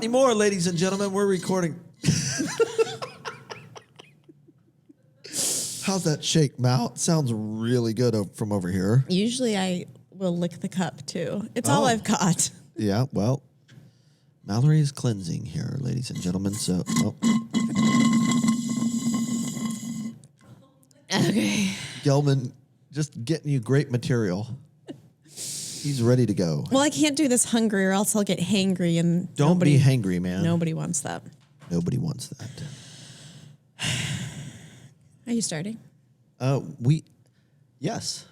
anymore, ladies and gentlemen. We're recording. How's that shake, Mal? It sounds really good from over here. Usually I will lick the cup, too. It's all I've got. Yeah, well, Mallory is cleansing here, ladies and gentlemen. So, Okay. Gelman just getting you great material. He's ready to go. Well, I can't do this hungry or else I'll get hangry. And Don't be hangry, man. Nobody wants that. Nobody wants that. Are you starting? Yes.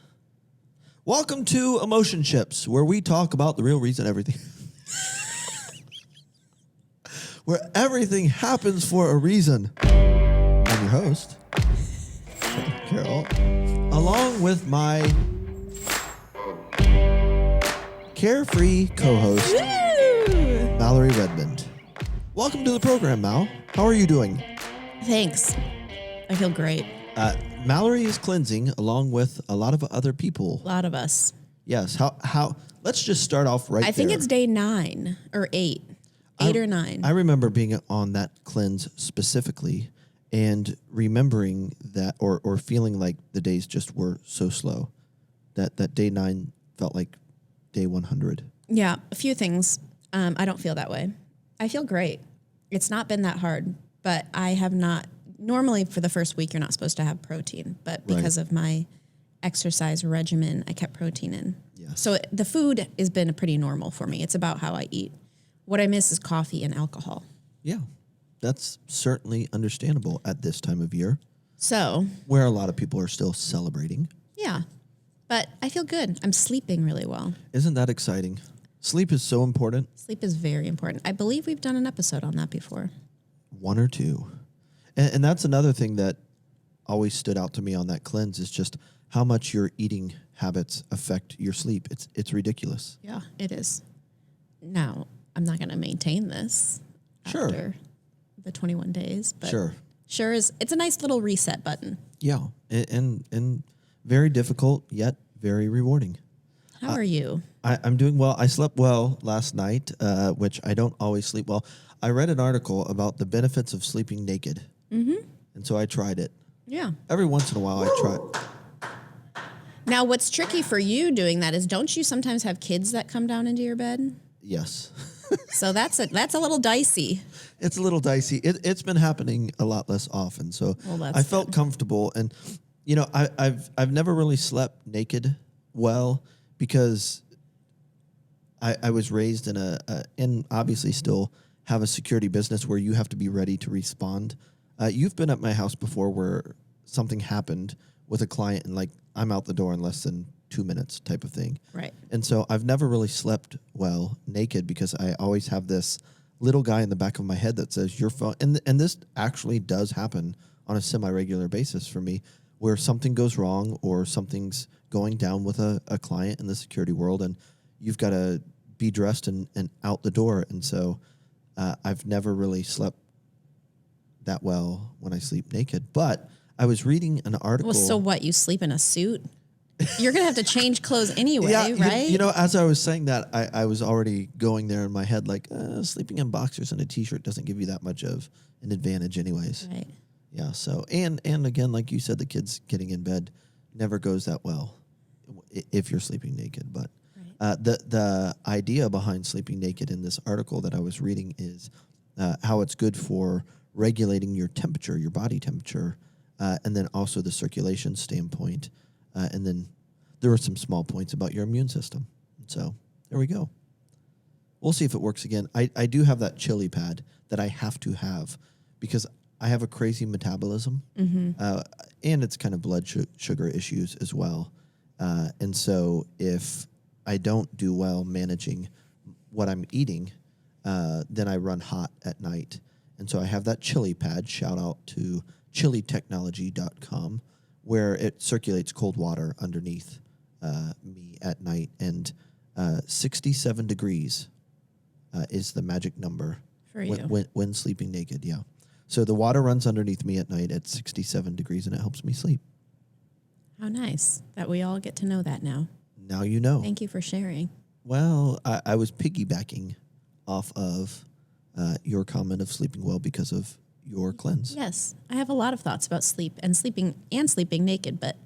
Welcome to Emotionships, where we talk about the real reason everything, where everything happens for a reason. I'm your host, Carol, along with my carefree co-host, Mallory Redmond. Welcome to the program, Mal. How are you doing? Thanks. I feel great. Mallory is cleansing along with a lot of other people. A lot of us. Yes. How? Let's just start off right there. I think it's day 9 or 8. 8 or 9. I remember being on that cleanse specifically and remembering that or feeling like the days just were so slow. That day 9 felt like day 100. Yeah, a few things. I don't feel that way. I feel great. It's not been that hard, but I have not. Normally, for the first week, you're not supposed to have protein, but because of my exercise regimen, I kept protein in. Yes. So the food has been pretty normal for me. It's about how I eat. What I miss is coffee and alcohol. Yeah, that's certainly understandable at this time of year. So, where a lot of people are still celebrating. Yeah, but I feel good. I'm sleeping really well. Isn't that exciting? Sleep is so important. Sleep is very important. I believe we've done an episode on that before. 1 or 2. And that's another thing that always stood out to me on that cleanse is just how much your eating habits affect your sleep. It's ridiculous. Yeah, it is. Now, I'm not going to maintain this after the 21 days, but sure is. It's a nice little reset button. Yeah, and very difficult yet very rewarding. How are you? I'm doing well. I slept well last night, which I don't always sleep well. I read an article about the benefits of sleeping naked. Mm-hmm. And so I tried it. Yeah. Every once in a while I try. Now, what's tricky for you doing that is don't you sometimes have kids that come down into your bed? Yes. So that's a little dicey. It's a little dicey. It's been happening a lot less often. So I felt comfortable. And, you know, I've never really slept naked well because I was raised in and obviously still have a security business where you have to be ready to respond. You've been at my house before where something happened with a client and like I'm out the door in less than 2 minutes type of thing. Right. And so I've never really slept well naked because I always have this little guy in the back of my head that says your phone. And this actually does happen on a semi-regular basis for me where something goes wrong or something's going down with a client in the security world and you've got to be dressed and out the door. And so I've never really slept that well when I sleep naked. But I was reading an article. Well, so what? You sleep in a suit? You're going to have to change clothes anyway, right? You know, as I was saying that, I was already going there in my head like, sleeping in boxers and a T-shirt doesn't give you that much of an advantage anyways. Right. Yeah, so, and again, like you said, the kids getting in bed never goes that well if you're sleeping naked. But the idea behind sleeping naked in this article that I was reading is how it's good for regulating your temperature, your body temperature, and then also the circulation standpoint. And then there were some small points about your immune system. So there we go. We'll see if it works again. I do have that chili pad that I have to have because I have a crazy metabolism. Mm-hmm. And it's kind of blood sugar issues as well. And so if I don't do well managing what I'm eating, then I run hot at night. And so I have that chili pad, shout out to chilitechnology.com, where it circulates cold water underneath me at night. And 67 degrees is the magic number for you when sleeping naked, yeah. So the water runs underneath me at night at 67 degrees, and it helps me sleep. How nice that we all get to know that now. Now you know. Thank you for sharing. Well, I was piggybacking off of your comment of sleeping well because of your cleanse. Yes, I have a lot of thoughts about sleep and sleeping naked, but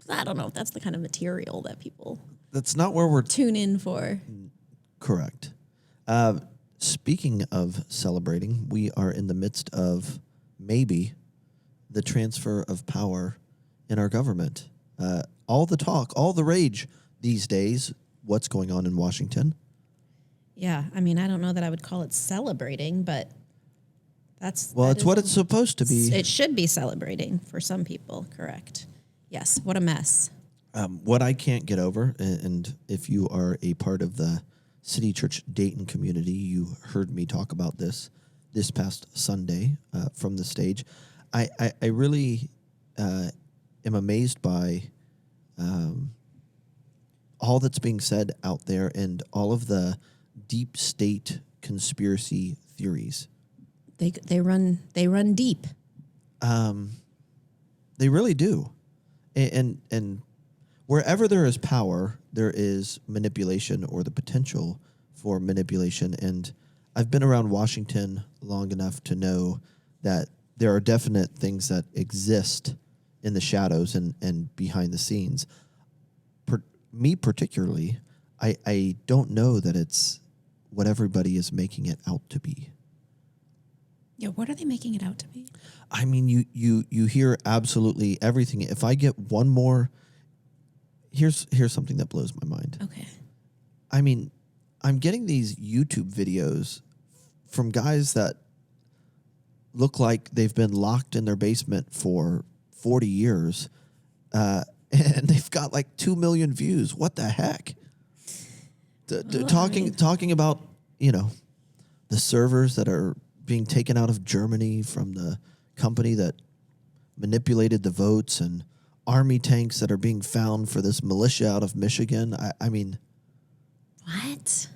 I don't know if that's the kind of material that people That's not where we're tune in for. correct. Speaking of celebrating, we are in the midst of maybe the transfer of power in our government. All the talk, all the rage these days, what's going on in Washington. Yeah, I mean, I don't know that I would call it celebrating, but It's what it's supposed to be. It should be celebrating for some people, correct. Yes, what a mess. What I can't get over, and if you are a part of the City Church Dayton community, you heard me talk about this past Sunday from the stage. I really am amazed by all that's being said out there and all of the deep state conspiracy theories. They run deep. They really do. And wherever there is power, there is manipulation or the potential for manipulation. And I've been around Washington long enough to know that there are definite things that exist in the shadows and behind the scenes. Me particularly, I don't know that it's what everybody is making it out to be. Yeah, what are they making it out to be? I mean, you hear absolutely everything. If I get one more, here's something that blows my mind. Okay. I mean, I'm getting these YouTube videos from guys that look like they've been locked in their basement for 40 years, and they've got like 2 million views. What the heck? Talking about, the servers that are being taken out of Germany from the company that manipulated the votes and army tanks that are being found for this militia out of Michigan. I mean, what?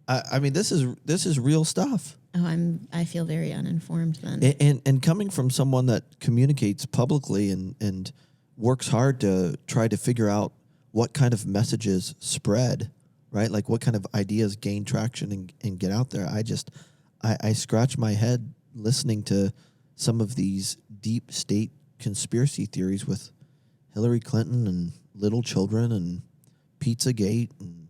I mean, this is real stuff. Oh, I feel very uninformed then. And coming from someone that communicates publicly and works hard to try to figure out what kind of messages spread, right? Like what kind of ideas gain traction and get out there. I scratch my head listening to some of these deep state conspiracy theories with Hillary Clinton and little children and Pizzagate and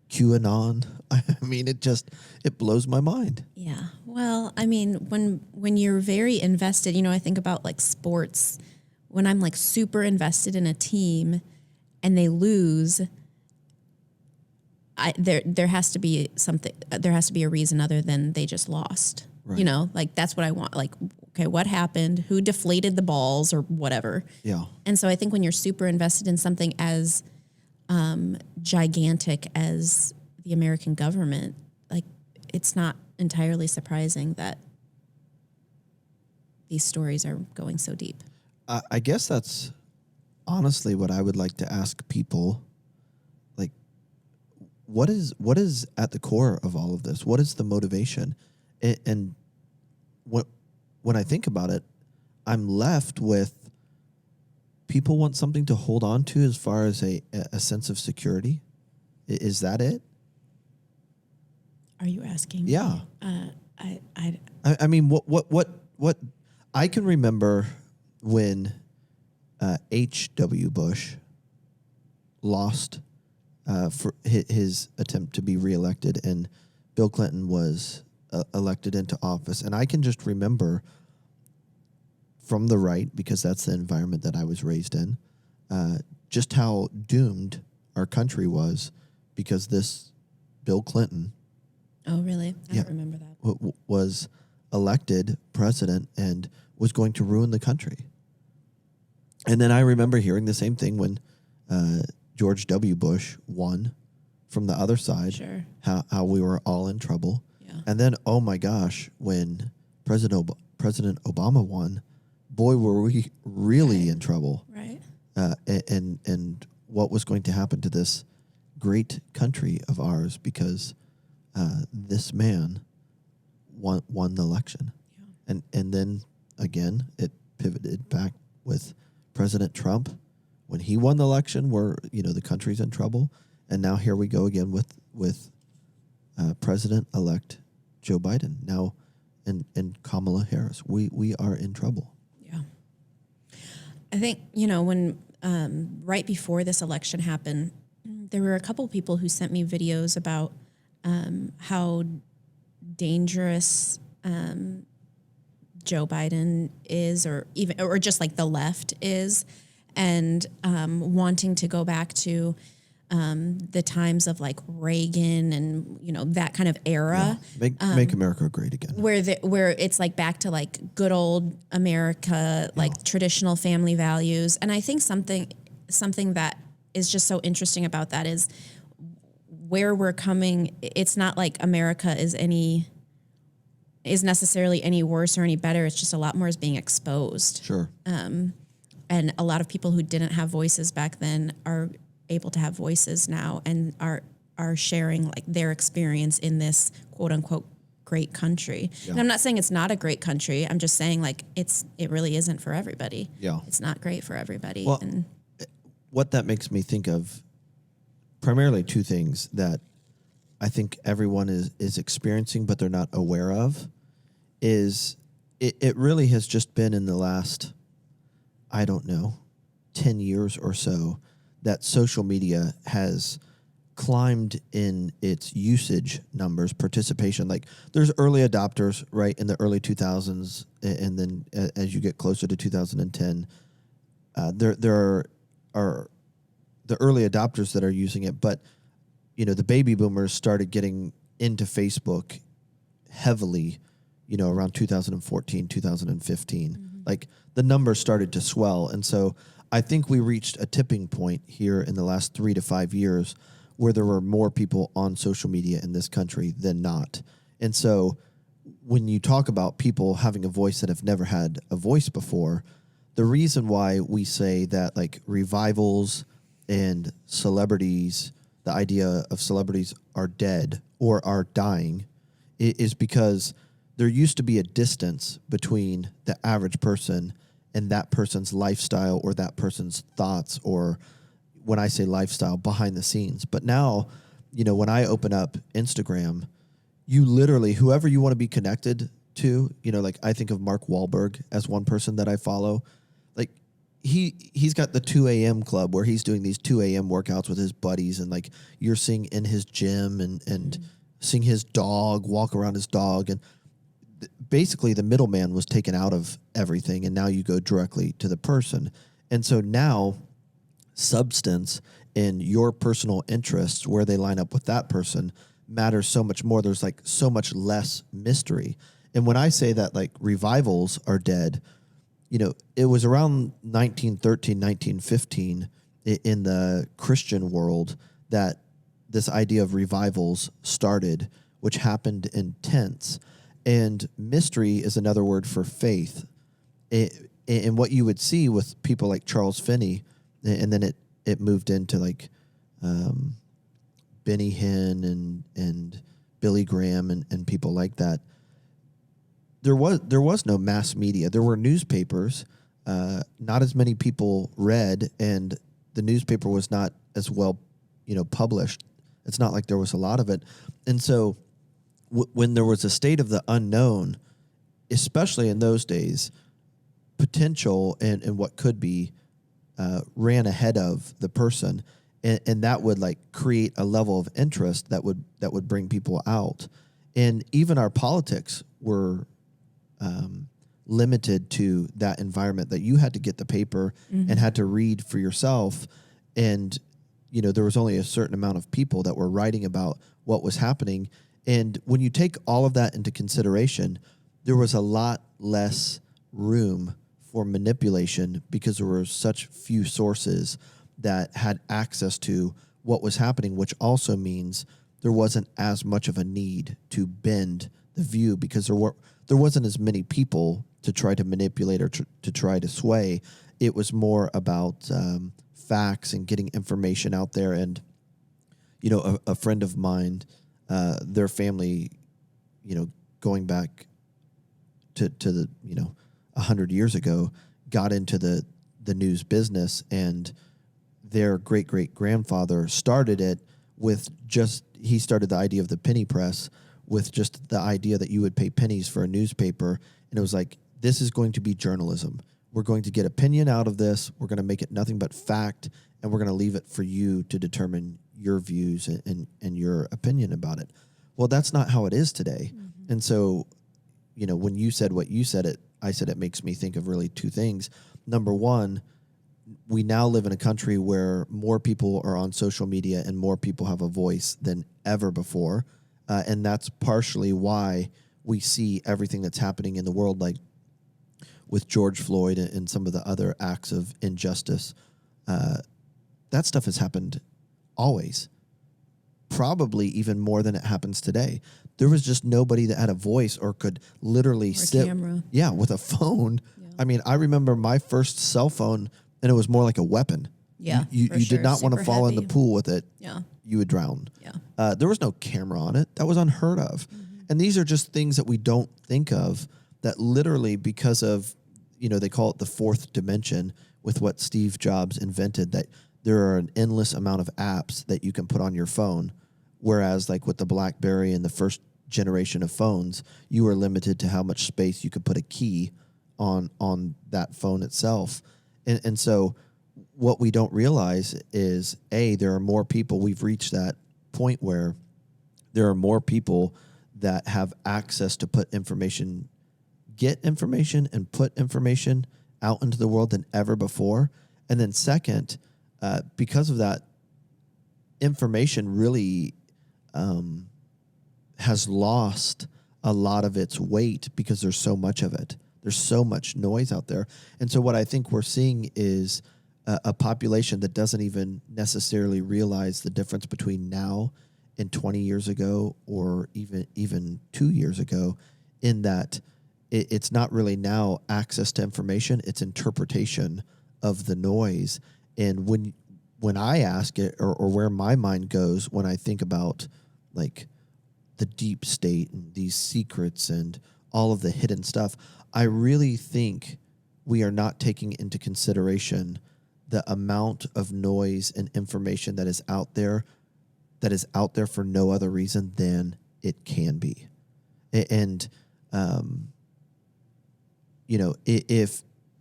QAnon. I mean, it blows my mind. Yeah. Well, I mean, when you're very invested, I think about like sports, when I'm like super invested in a team and they lose, there has to be something, there has to be a reason other than they just lost. Right. Like that's what I want. Like, okay, what happened? Who deflated the balls or whatever? Yeah. And so I think when you're super invested in something as gigantic as the American government, like it's not entirely surprising that these stories are going so deep. I guess that's honestly what I would like to ask people. Like, what is at the core of all of this? What is the motivation? And when I think about it, I'm left with people want something to hold on to as far as a sense of security. Is that it? Are you asking? Yeah. I mean, what I can remember when H.W. Bush lost for his attempt to be reelected and Bill Clinton was elected into office. And I can just remember from the right, because that's the environment that I was raised in, just how doomed our country was because this Bill Clinton. Oh, really? I don't remember that. Was elected president and was going to ruin the country. And then I remember hearing the same thing when George W. Bush won from the other side, Sure. how we were all in trouble. Yeah. And then, oh my gosh, when President Obama won, boy, were we really in trouble. Right. And what was going to happen to this great country of ours because this man won the election. Yeah. And then, again, it pivoted back with President Trump. When he won the election, the country's in trouble. And now here we go again with President-elect Joe Biden now and Kamala Harris. We are in trouble. Yeah. I think, when right before this election happened, there were a couple of people who sent me videos about how dangerous Joe Biden is, or just like the left is, and wanting to go back to the times of like Reagan and that kind of era. Yeah. Make America great again. Where it's like back to like good old America, like traditional family values. And I think something that is just so interesting about that is where we're coming. It's not like America is necessarily any worse or any better. It's just a lot more is being exposed. Sure. And a lot of people who didn't have voices back then are able to have voices now and are sharing like their experience in this quote unquote great country. Yeah. And I'm not saying it's not a great country. I'm just saying like it really isn't for everybody. Yeah. It's not great for everybody. Well, what that makes me think of primarily two things that I think everyone is experiencing but they're not aware of is it really has just been in the last, I don't know, 10 years or so that social media has climbed in its usage numbers, participation. Like there's early adopters, right, in the early 2000s, and then as you get closer to 2010, there are the early adopters that are using it. But, the baby boomers started getting into Facebook heavily, around 2014, 2015. Mm-hmm. Like the numbers started to swell. And so I think we reached a tipping point here in the last 3 to 5 years where there were more people on social media in this country than not. And so when you talk about people having a voice that have never had a voice before, the reason why we say that like revivals and celebrities, the idea of celebrities are dead or are dying is because there used to be a distance between the average person and that person's lifestyle or that person's thoughts, or when I say lifestyle, behind the scenes. But now, when I open up Instagram, you literally, whoever you want to be connected to, like I think of Mark Wahlberg as one person that I follow. Like he's got the 2 a.m. club where he's doing these 2 a.m. workouts with his buddies, and like you're seeing in his gym and seeing his dog walk around his dog, and basically the middleman was taken out of everything, and now you go directly to the person. And so now substance and your personal interests, where they line up with that person, matters so much more. There's like so much less mystery. And when I say that like revivals are dead, it was around 1913, 1915 in the Christian world that this idea of revivals started, which happened in tents. And mystery is another word for faith. And what you would see with people like Charles Finney, and then it moved into like Benny Hinn and Billy Graham and people like that. There was no mass media. There were newspapers. Not as many people read, and the newspaper was not as well, published. It's not like there was a lot of it. And so when there was a state of the unknown, especially in those days, potential and what could be ran ahead of the person, and that would like create a level of interest that would bring people out. And even our politics were limited to that environment, that you had to get the paper and had to read for yourself. And, there was only a certain amount of people that were writing about what was happening. And when you take all of that into consideration, there was a lot less room for manipulation because there were such few sources that had access to what was happening, which also means there wasn't as much of a need to bend the view because there wasn't as many people to try to manipulate or to try to sway. It was more about facts and getting information out there. And, a friend of mine, their family, going back to the, 100 years ago, got into the news business, and their great-great-grandfather started it with just he started the idea of the penny press with just the idea that you would pay pennies for a newspaper. And it was like, this is going to be journalism. We're going to get opinion out of this. We're going to make it nothing but fact, and we're going to leave it for you to determine your views and your opinion about it. Well, that's not how it is today. Mm-hmm. And so, when you said what you said, I said it makes me think of really two things. Number one, we now live in a country where more people are on social media and more people have a voice than ever before. And that's partially why we see everything that's happening in the world, like with George Floyd and some of the other acts of injustice. That stuff has happened always, probably even more than it happens today. There was just nobody that had a voice or could literally sit camera. Yeah, with a phone. Yeah. I mean, I remember my first cell phone, and it was more like a weapon. Yeah, you did not want to fall in the pool with it. Yeah, you would drown. Yeah, there was no camera on it. That was unheard of. Mm-hmm. And these are just things that we don't think of, that literally, because of, they call it the fourth dimension with what Steve Jobs invented, that there are an endless amount of apps that you can put on your phone. Whereas like with the BlackBerry and the first generation of phones, you were limited to how much space you could put a key on that phone itself. And so what we don't realize is, there are more people. We've reached that point where there are more people that have access to get information and put information out into the world than ever before. And then second, because of that, information really has lost a lot of its weight because there's so much of it. There's so much noise out there. And so what I think we're seeing is a population that doesn't even necessarily realize the difference between now and 20 years ago, or even 2 years ago, in that it's not really now access to information, it's interpretation of the noise. And when I ask it, or where my mind goes when I think about like the deep state and these secrets and all of the hidden stuff, I really think we are not taking into consideration the amount of noise and information that is out there for no other reason than it can be. And,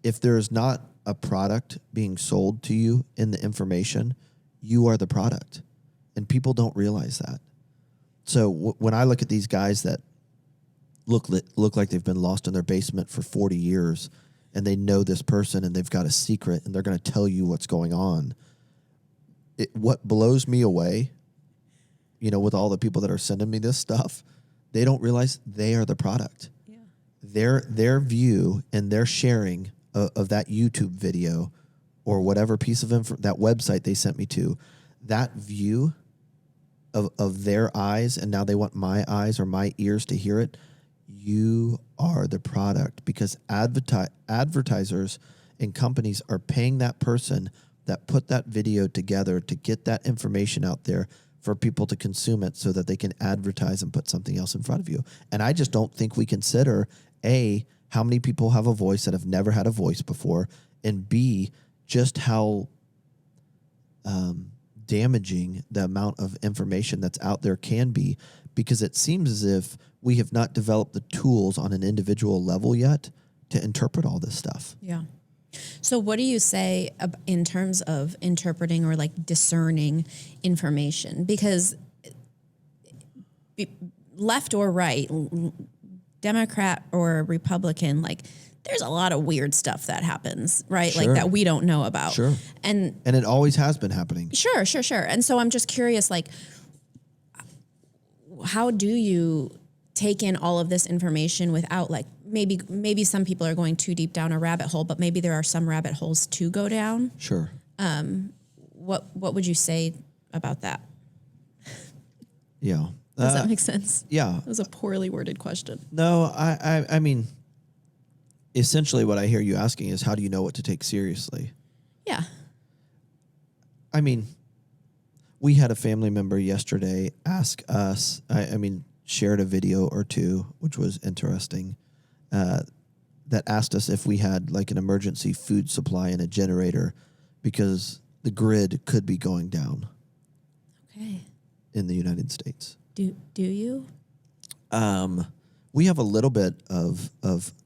if there is not a product being sold to you in the information, you are the product. And people don't realize that. So when I look at these guys that look like they've been lost in their basement for 40 years, and they know this person and they've got a secret and they're going to tell you what's going on, what blows me away, with all the people that are sending me this stuff, they don't realize they are the product. Yeah. Their view and their sharing of that YouTube video or whatever piece of that website they sent me to, that view of their eyes, and now they want my eyes or my ears to hear it. You are the product, because advertisers and companies are paying that person that put that video together to get that information out there for people to consume it so that they can advertise and put something else in front of you. And I just don't think we consider, A, how many people have a voice that have never had a voice before, and B, just how damaging the amount of information that's out there can be, because it seems as if we have not developed the tools on an individual level yet to interpret all this stuff. Yeah. So what do you say in terms of interpreting or like discerning information? Because left or right, Democrat or Republican, like there's a lot of weird stuff that happens, right? Sure. Like that we don't know about. Sure. And it always has been happening. Sure. And so I'm just curious, like, how do you take in all of this information without, like, maybe some people are going too deep down a rabbit hole, but maybe there are some rabbit holes to go down? Sure. What would you say about that? Yeah. Does that make sense? Yeah. That was a poorly worded question. No, I mean, essentially what I hear you asking is, how do you know what to take seriously? Yeah. I mean, we had a family member yesterday ask us, shared a video or two, which was interesting, that asked us if we had like an emergency food supply and a generator because the grid could be going down. Okay. in the United States. Do you? We have a little bit of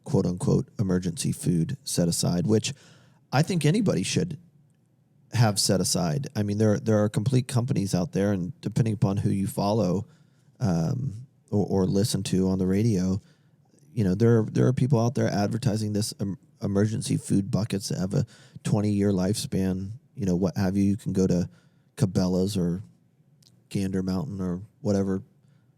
quote unquote emergency food set aside, which I think anybody should have set aside. I mean, there are complete companies out there, and depending upon who you follow or listen to on the radio, you know, there are people out there advertising this emergency food buckets that have a 20-year lifespan. You know, what have you? You can go to Cabela's or Gander Mountain or whatever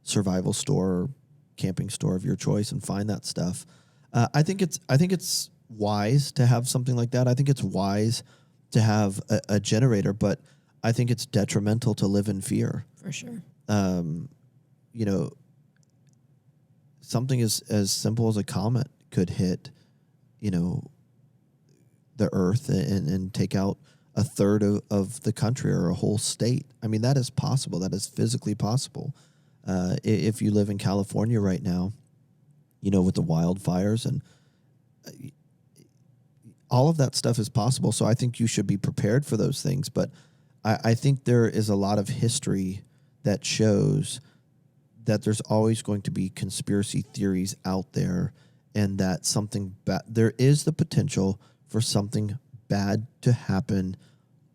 survival store or camping store of your choice and find that stuff. I think it's wise to have something like that. I think it's wise to have a generator, but I think it's detrimental to live in fear. For sure. You know, something as simple as a comet could hit, you know, the earth and take out a third of the country or a whole state. I mean, that is possible. That is physically possible. If you live in California right now, you know, with the wildfires and all of that stuff is possible. So I think you should be prepared for those things. But I think there is a lot of history that shows that there's always going to be conspiracy theories out there, and that something there is the potential for something bad to happen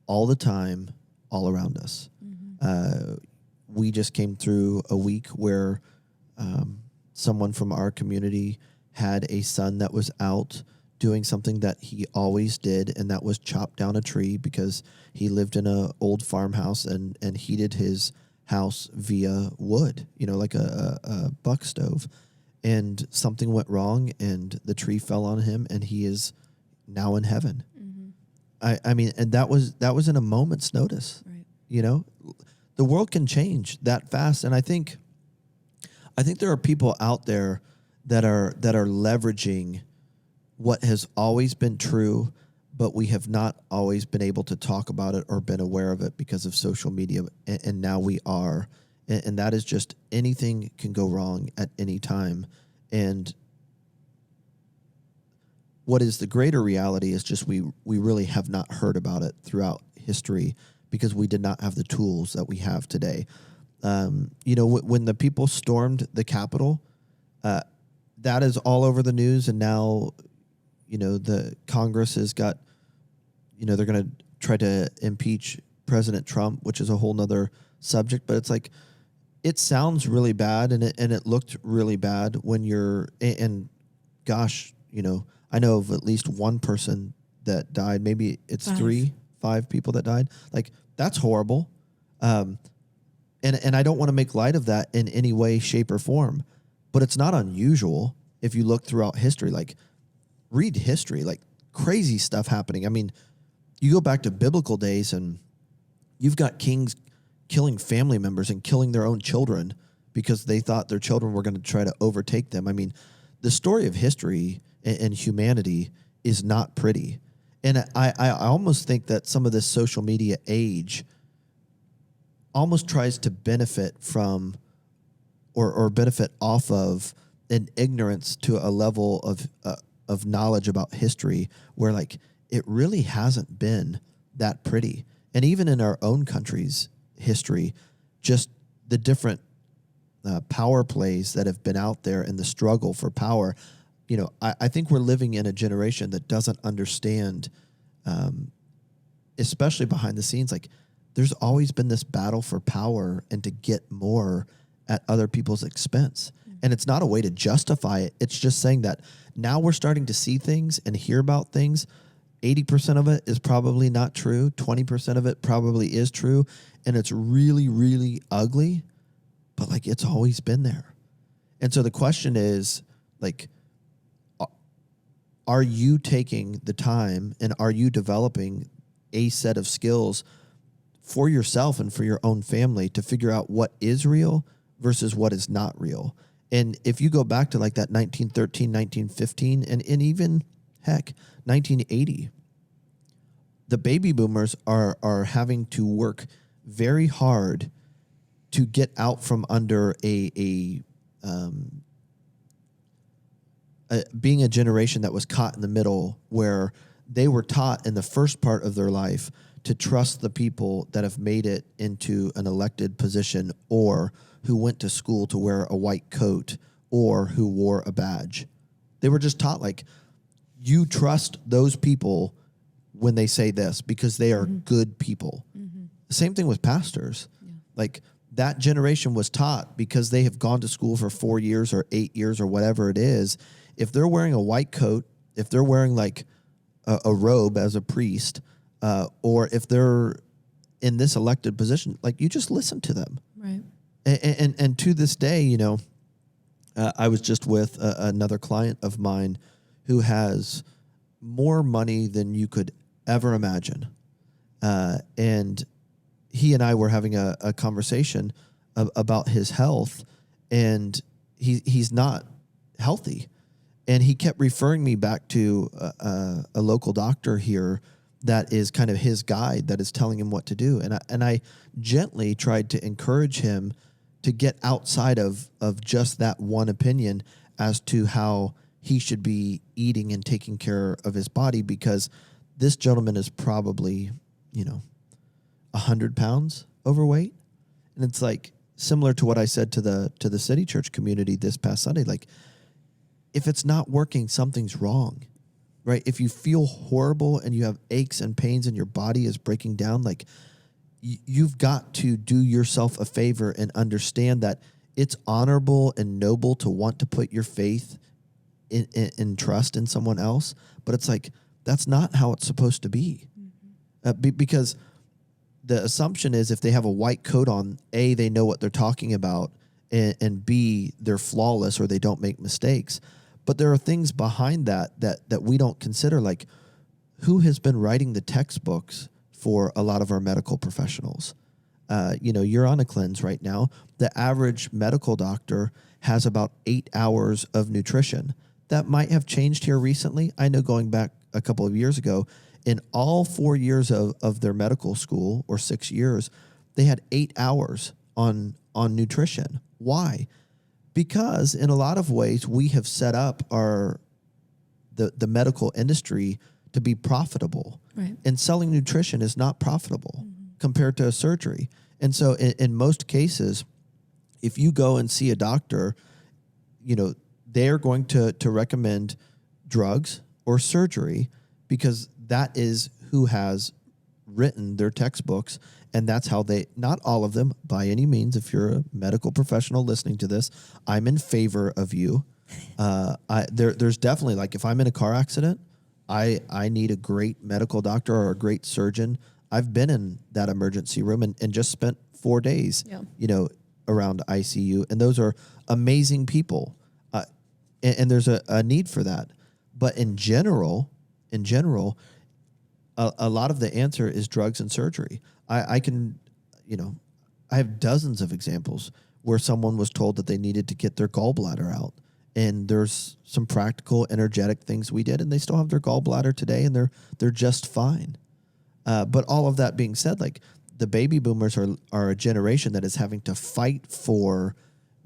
all the time, all around us. Mm-hmm. We just came through a week where someone from our community had a son that was out doing something that he always did, and that was chop down a tree because he lived in an old farmhouse and heated his house via wood, you know, like a buck stove. And something went wrong, and the tree fell on him, and he is now in heaven. Mm-hmm. I mean, and that was in a moment's notice. Right. You know, the world can change that fast, and I think there are people out there that are leveraging what has always been true, but we have not always been able to talk about it or been aware of it because of social media, and now we are. And that is just anything can go wrong at any time. And what is the greater reality is just we really have not heard about it throughout history because we did not have the tools that we have today. You know, when the people stormed the Capitol, that is all over the news, and now, you know, the Congress has got, you know, they're going to try to impeach President Trump, which is a whole nother subject. But it's like, it sounds really bad, and it looked really bad when you're, and gosh, you know, I know of at least one person that died. Maybe it's 5 people that died. Like, that's horrible. And I don't want to make light of that in any way, shape, or form, but it's not unusual if you look throughout history. Like, read history, like crazy stuff happening. I mean, you go back to biblical days, and you've got kings killing family members and killing their own children because they thought their children were going to try to overtake them. I mean, the story of history and humanity is not pretty. And I almost think that some of this social media age almost tries to benefit from or benefit off of an ignorance to a level of knowledge about history where, like, it really hasn't been that pretty. And even in our own country's history, just the different power plays that have been out there and the struggle for power. You know, I think we're living in a generation that doesn't understand, especially behind the scenes, like, there's always been this battle for power and to get more at other people's expense. And it's not a way to justify it. It's just saying that now we're starting to see things and hear about things. 80% of it is probably not true. 20% of it probably is true. And it's really, really ugly, but, like, it's always been there. And so the question is, like, are you taking the time and are you developing a set of skills for yourself and for your own family to figure out what is real versus what is not real? And if you go back to, like, that 1913, 1915, and even, heck, 1980, the baby boomers are having to work very hard to get out from under being a generation that was caught in the middle, where they were taught in the first part of their life to trust the people that have made it into an elected position or who went to school to wear a white coat or who wore a badge. They were just taught, like, you trust those people when they say this because they are good people. Same thing with pastors. Yeah. Like, that generation was taught because they have gone to school for 4 years or 8 years or whatever it is. If they're wearing a white coat, if they're wearing like a robe as a priest, or if they're in this elected position, like, you just listen to them. Right. And to this day, you know, I was just with another client of mine who has more money than you could ever imagine. And he and I were having a conversation about his health, and he's not healthy. And he kept referring me back to a local doctor here that is kind of his guide, that is telling him what to do. And I gently tried to encourage him to get outside of just that one opinion as to how he should be eating and taking care of his body, because this gentleman is probably, 100 pounds overweight. And it's like similar to what I said to the City Church community this past Sunday. Like, if it's not working, something's wrong, right? If you feel horrible and you have aches and pains and your body is breaking down, like, you've got to do yourself a favor and understand that it's honorable and noble to want to put your faith in trust in someone else. But it's like, that's not how it's supposed to be. Because the assumption is if they have a white coat on, A, they know what they're talking about, and B, they're flawless or they don't make mistakes. But there are things behind that we don't consider, like who has been writing the textbooks for a lot of our medical professionals. You're on a cleanse right now. The average medical doctor has about 8 hours of nutrition. That might have changed here recently. I know going back a couple of years ago, in all 4 years of their medical school, or 6 years, they had 8 hours on nutrition. Why? Because in a lot of ways, we have set up the medical industry to be profitable. Right. And selling nutrition is not profitable compared to a surgery. And so in most cases, if you go and see a doctor, they're going to recommend drugs or surgery because that is who has written their textbooks. And that's how not all of them by any means. If you're a medical professional listening to this, I'm in favor of you. There's definitely, like, if I'm in a car accident, I need a great medical doctor or a great surgeon. I've been in that emergency room and just spent 4 days, around ICU. And those are amazing people. And there's a need for that. But in general, a lot of the answer is drugs and surgery. I have dozens of examples where someone was told that they needed to get their gallbladder out. And there's some practical, energetic things we did, and they still have their gallbladder today, and they're just fine. But all of that being said, like, the baby boomers are a generation that is having to fight for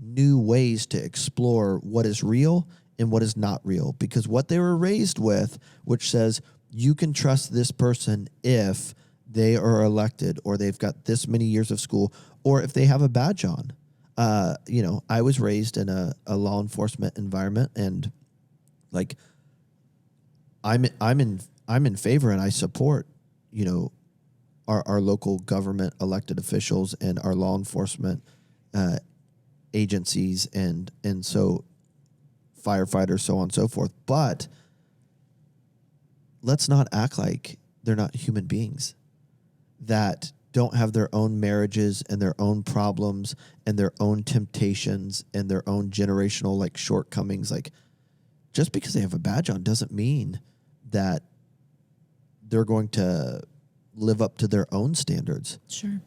new ways to explore what is real and what is not real. Because what they were raised with, which says you can trust this person if they are elected or they've got this many years of school or if they have a badge on. I was raised in a law enforcement environment, and like I'm in favor and I support, our local government elected officials and our law enforcement agencies and so firefighters, so on and so forth. But let's not act like they're not human beings that don't have their own marriages and their own problems and their own temptations and their own generational, like, shortcomings. Like, just because they have a badge on doesn't mean that they're going to live up to their own standards. Sure.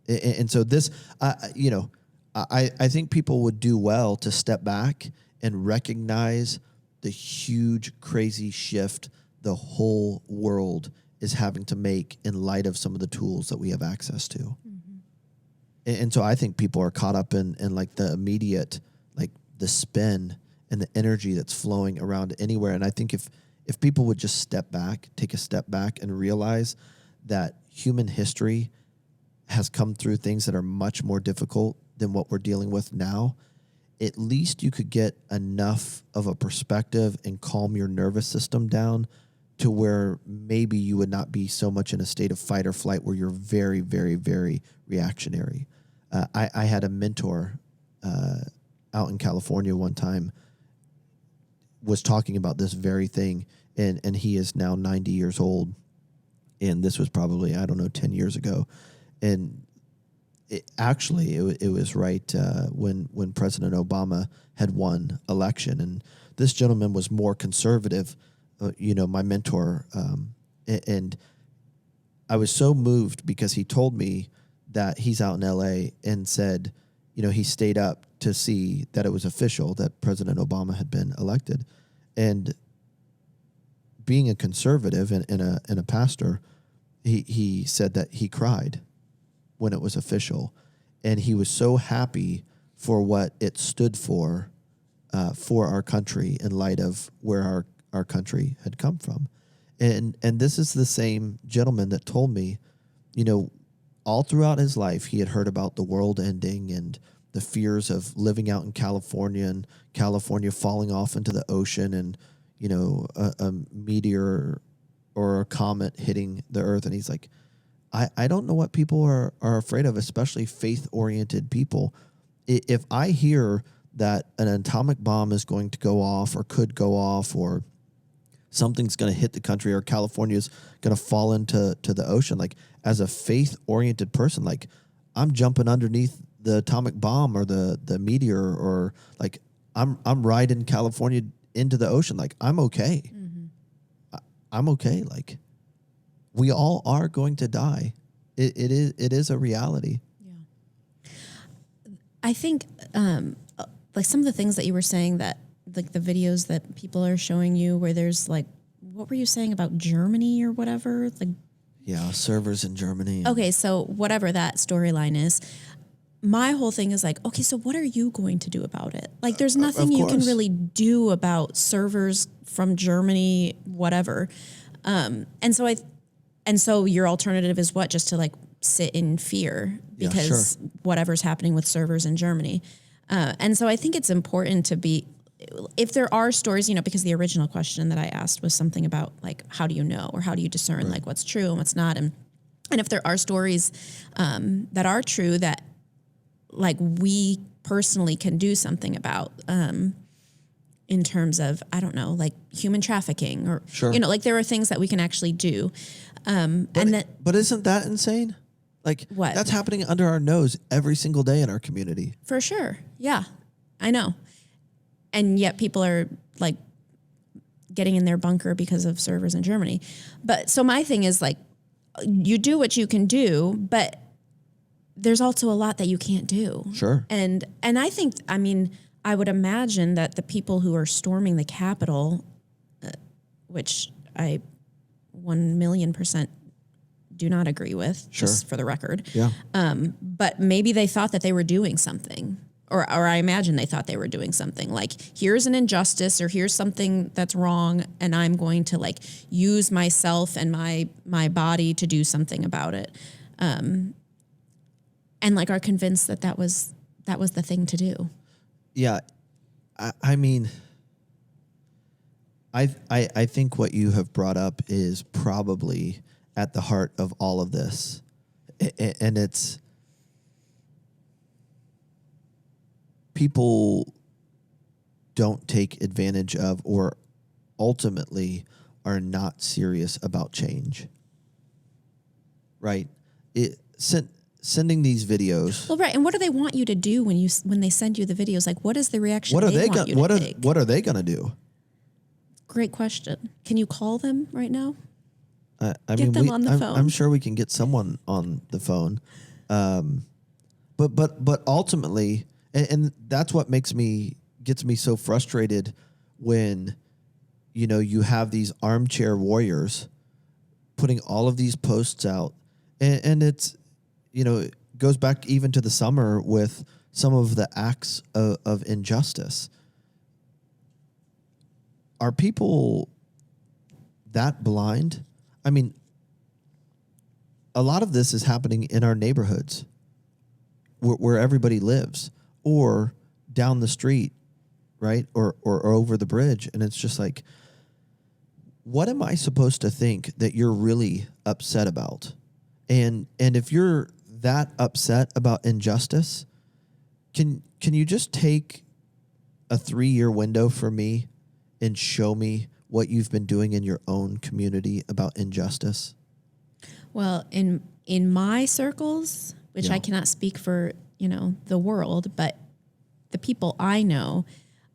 And so this, I think people would do well to step back and recognize the huge, crazy shift the whole world is having to make in light of some of the tools that we have access to. Mm-hmm. And so I think people are caught up in like the immediate, like the spin and the energy that's flowing around anywhere. And I think if people would just take a step back and realize that human history has come through things that are much more difficult than what we're dealing with now, at least you could get enough of a perspective and calm your nervous system down to where maybe you would not be so much in a state of fight or flight where you're very, very, very reactionary. I had a mentor out in California one time was talking about this very thing, and he is now 90 years old, and this was probably, 10 years ago. And it was right when President Obama had won election, and this gentleman was more conservative, my mentor, and I was so moved because he told me that he's out in LA and said, he stayed up to see that it was official that President Obama had been elected. And being a conservative and a pastor, he said that he cried when it was official. And he was so happy for what it stood for our country in light of where our country had come from. And this is the same gentleman that told me, all throughout his life, he had heard about the world ending and the fears of living out in California and California falling off into the ocean and, a meteor or a comet hitting the earth. And he's like, I don't know what people are afraid of, especially faith-oriented people. If I hear that an atomic bomb is going to go off or could go off or something's going to hit the country or California's going to fall into the ocean, like as a faith-oriented person, like I'm jumping underneath the atomic bomb or the meteor, or like I'm riding California into the ocean. Like I'm okay. Mm-hmm. I'm okay. Like we all are going to die. It is a reality. Yeah. I think like some of the things that you were saying, that like the videos that people are showing you where there's like, what were you saying about Germany or whatever? Like, yeah, servers in Germany. Okay, so whatever that storyline is, my whole thing is like, okay, so what are you going to do about it? Like, there's nothing you can really do about servers from Germany, whatever. And so your alternative is what? Just to like sit in fear because whatever's happening with servers in Germany. And so I think it's important to be, if there are stories, because the original question that I asked was something about like, how do you know, or how do you discern like what's true and what's not? And if there are stories that are true that like we personally can do something about, in terms of, I don't know, like human trafficking or, like there are things that we can actually do. But isn't that insane? Like what? That's happening under our nose every single day in our community. For sure. Yeah, I know. And yet people are like getting in their bunker because of servers in Germany. But so my thing is like, you do what you can do, but there's also a lot that you can't do. Sure. And I think, I would imagine that the people who are storming the Capitol, which I 1,000,000% do not agree with, just for the record. Yeah. But maybe they thought that they were doing something. Or I imagine they thought they were doing something like, here's an injustice or here's something that's wrong, and I'm going to like use myself and my body to do something about it. And like are convinced that was the thing to do. Yeah. I think what you have brought up is probably at the heart of all of this. And it's people don't take advantage of or ultimately are not serious about change. Right? Sending these videos. Well, right. And what do they want you to do when they send you the videos? Like, what is the reaction want you to take? What are they going to do? Great question. Can you call them right now? Get them on the phone. I'm sure we can get someone on the phone. But ultimately, and that's what gets me so frustrated when, you have these armchair warriors putting all of these posts out, and it's, it goes back even to the summer with some of the acts of injustice. Are people that blind. I mean, a lot of this is happening in our neighborhoods where everybody lives, or down the street, right? Or over the bridge. And it's just like, what am I supposed to think that you're really upset about? And if you're that upset about injustice, can you just take a 3-year window for me and show me what you've been doing in your own community about injustice? Well, in my circles, which I cannot speak for, the world, but the people I know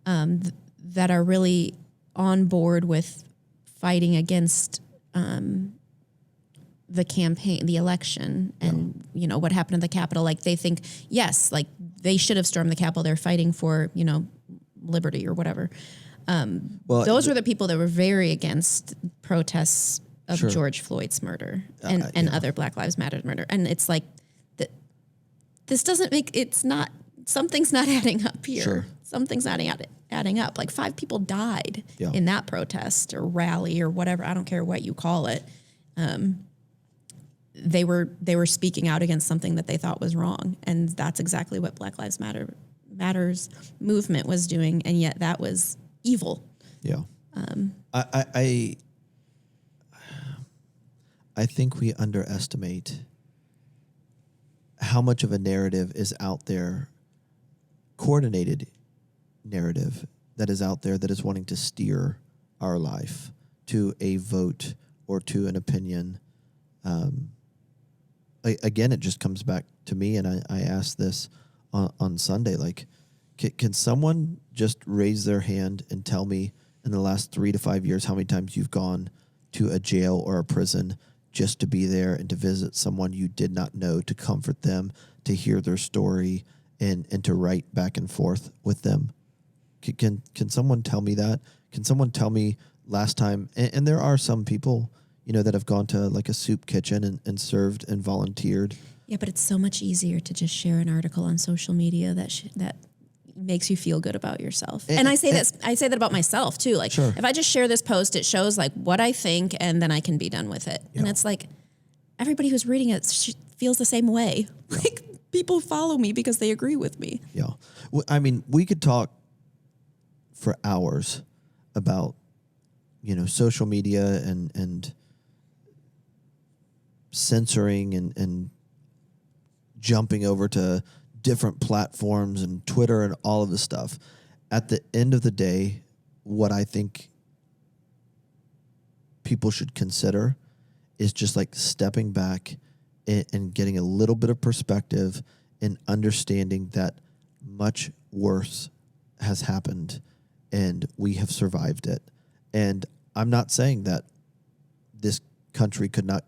that are really on board with fighting against the campaign, the election, and what happened at the Capitol. Like, they think, yes, like they should have stormed the Capitol. They're fighting for liberty or whatever. Well, those were the people that were very against protests of George Floyd's murder and other Black Lives Matter murder. And it's like, this doesn't make, something's not adding up here. Sure. Something's not adding up. Like 5 people died in that protest or rally or whatever. I don't care what you call it. They were speaking out against something that they thought was wrong. And that's exactly what Black Lives Matters movement was doing. And yet that was evil. Yeah. I think we underestimate how much of a narrative is out there, coordinated narrative that is out there that is wanting to steer our life to a vote or to an opinion. Again, it just comes back to me, and I asked this on Sunday, like, can someone just raise their hand and tell me in the last 3 to 5 years how many times you've gone to a jail or a prison just to be there and to visit someone you did not know, to comfort them, to hear their story, and to write back and forth with them? Can someone tell me that? Can someone tell me last time? And there are some people, that have gone to like a soup kitchen and served and volunteered. Yeah, but it's so much easier to just share an article on social media that makes you feel good about yourself. And I say that about myself too. Like, if I just share this post, it shows like what I think, and then I can be done with it. Yeah. And it's like, everybody who's reading it feels the same way. Yeah. Like, people follow me because they agree with me. Yeah. I mean, we could talk for hours about, social media and censoring and jumping over to different platforms and Twitter and all of this stuff. At the end of the day, what I think people should consider is just like stepping back and getting a little bit of perspective and understanding that much worse has happened and we have survived it. And I'm not saying that this country could not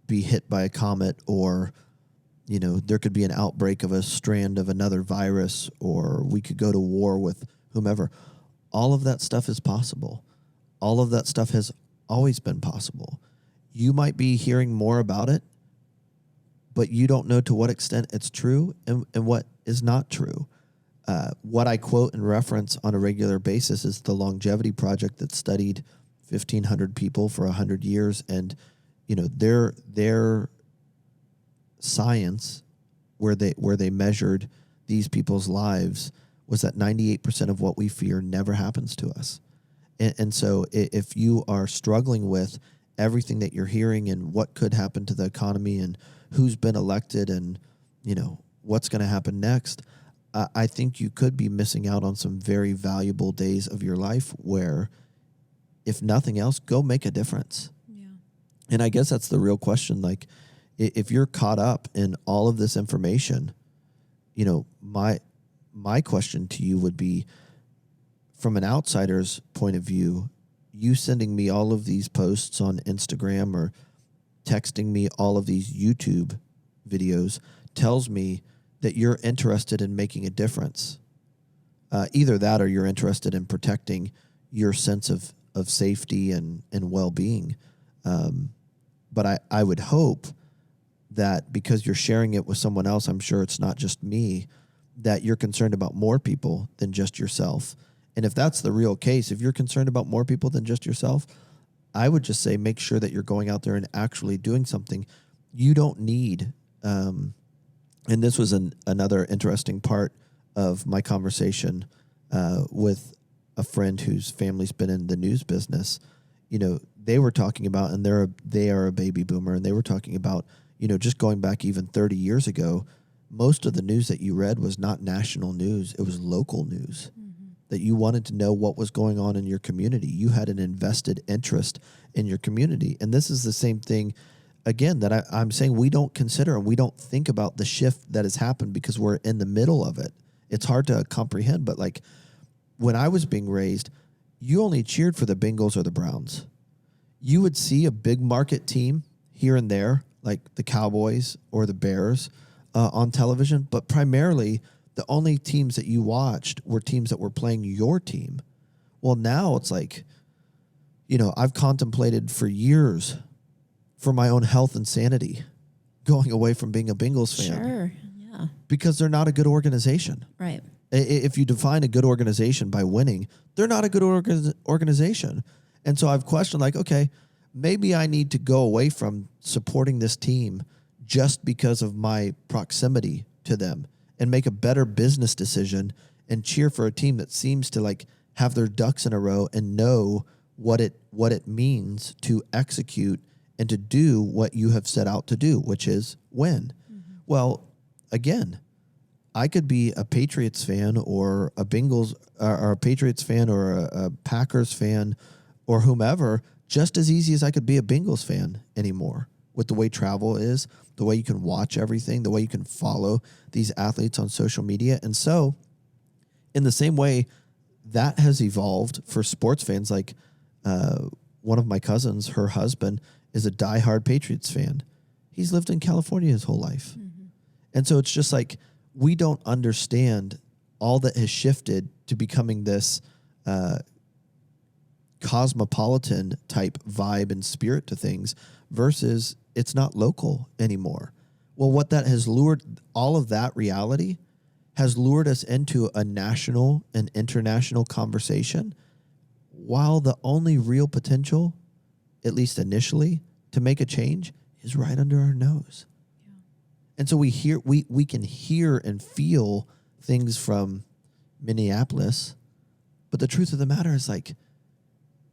be hit by a comet, or there could be an outbreak of a strand of another virus, or we could go to war with whomever. All of that stuff is possible. All of that stuff has always been possible. You might be hearing more about it, but you don't know to what extent it's true and what is not true. What I quote and reference on a regular basis is the Longevity Project that studied 1,500 people for 100 years, and their science, where they measured these people's lives, was that 98% of what we fear never happens to us. And so if you are struggling with everything that you're hearing and what could happen to the economy and who's been elected and what's going to happen next, I think you could be missing out on some very valuable days of your life where, if nothing else, go make a difference. Yeah. And I guess that's the real question. Like, if you're caught up in all of this information, my question to you would be, from an outsider's point of view, you sending me all of these posts on Instagram or texting me all of these YouTube videos tells me that you're interested in making a difference. Either that, or you're interested in protecting your sense of safety and well-being. But I would hope that because you're sharing it with someone else, I'm sure it's not just me, that you're concerned about more people than just yourself. And if that's the real case, if you're concerned about more people than just yourself, I would just say make sure that you're going out there and actually doing something. You don't need, and this was another interesting part of my conversation with a friend whose family's been in the news business. They were talking about, and they are a baby boomer, and they were talking about, just going back even 30 years ago, most of the news that you read was not national news. It was local news. That you wanted to know what was going on in your community. You had an invested interest in your community. And this is the same thing, again, that I'm saying we don't consider, and we don't think about the shift that has happened because we're in the middle of it. It's hard to comprehend, but like when I was being raised, you only cheered for the Bengals or the Browns. You would see a big market team here and there, like the Cowboys or the Bears on television, but primarily the only teams that you watched were teams that were playing your team. Well, now it's like, I've contemplated for years for my own health and sanity going away from being a Bengals fan. Sure, yeah. Because they're not a good organization. Right. If you define a good organization by winning, they're not a good organization. And so I've questioned, like, okay, maybe I need to go away from supporting this team just because of my proximity to them and make a better business decision and cheer for a team that seems to like have their ducks in a row and know what it means to execute and to do what you have set out to do, which is win. Mm-hmm. Well, again, I could be a Patriots fan or a Bengals or a Patriots fan or a Packers fan or whomever just as easy as I could be a Bengals fan anymore. With the way travel is, the way you can watch everything, the way you can follow these athletes on social media. And so in the same way, that has evolved for sports fans. Like one of my cousins, her husband, is a diehard Patriots fan. He's lived in California his whole life. Mm-hmm. And so it's just like we don't understand all that has shifted to becoming this cosmopolitan type vibe and spirit to things versus it's not local anymore. Well, what that has lured, all of that reality has lured us into a national and international conversation, while the only real potential, at least initially, to make a change is right under our nose. Yeah. And so we can hear and feel things from Minneapolis, but the truth of the matter is like,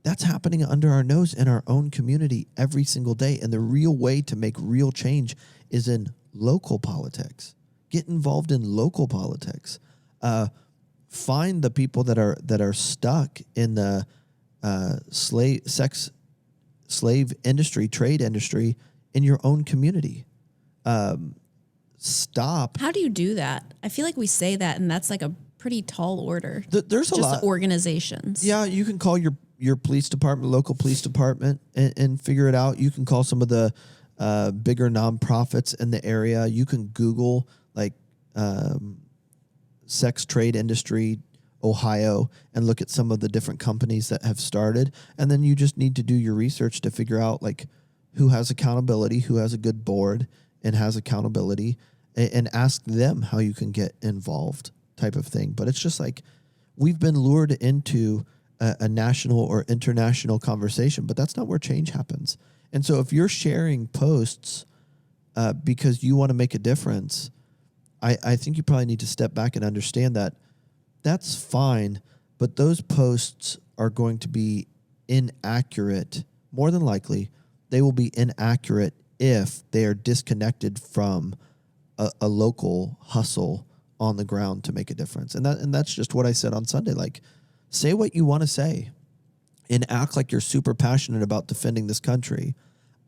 that's happening under our nose in our own community every single day. And the real way to make real change is in local politics. Get involved in local politics. Find the people that are stuck in the slave industry, trade industry in your own community. Stop. How do you do that? I feel like we say that, and that's like a pretty tall order. There's a lot. Just organizations. Yeah, you can call your police department, local police department, and figure it out. You can call some of the bigger nonprofits in the area. You can Google like sex trade industry Ohio and look at some of the different companies that have started. And then you just need to do your research to figure out like who has accountability, who has a good board and has accountability, and ask them how you can get involved type of thing. But it's just like we've been lured into a national or international conversation, but that's not where change happens. And so if you're sharing posts because you want to make a difference, I think you probably need to step back and understand that that's fine, but those posts are going to be inaccurate. More than likely, they will be inaccurate if they are disconnected from a local hustle on the ground to make a difference. And that's just what I said on Sunday. Like, say what you want to say and act like you're super passionate about defending this country.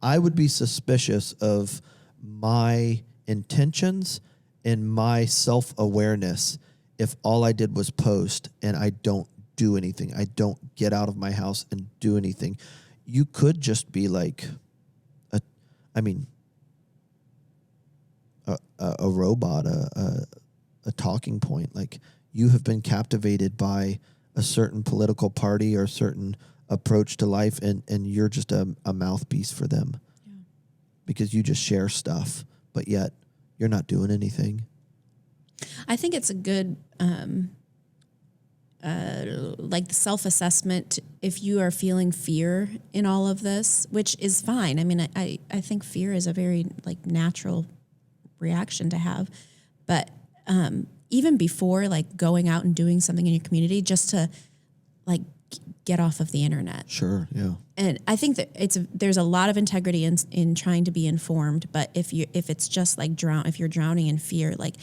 I would be suspicious of my intentions and my self-awareness if all I did was post and I don't do anything. I don't get out of my house and do anything. You could just be like a robot, a talking point. Like you have been captivated by a certain political party or a certain approach to life, and you're just a mouthpiece for them. Yeah. Because you just share stuff, but yet you're not doing anything. I think it's a good like the self-assessment, if you are feeling fear in all of this, which is fine. I mean, I think fear is a very like natural reaction to have, but even before like going out and doing something in your community, just to like get off of the internet. Sure. Yeah. And I think that there's a lot of integrity in trying to be informed, but if it's just like if you're drowning in fear, like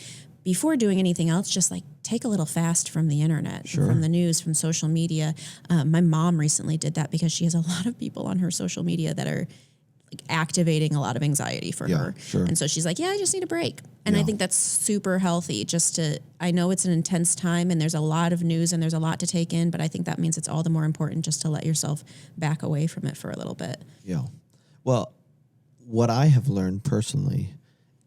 before doing anything else, just like take a little fast from the internet, from the news, from social media. My mom recently did that because she has a lot of people on her social media that are like activating a lot of anxiety for her. Sure. And so she's like, yeah, I just need a break. And I think that's super healthy I know it's an intense time and there's a lot of news and there's a lot to take in, but I think that means it's all the more important just to let yourself back away from it for a little bit. Yeah. Well, what I have learned personally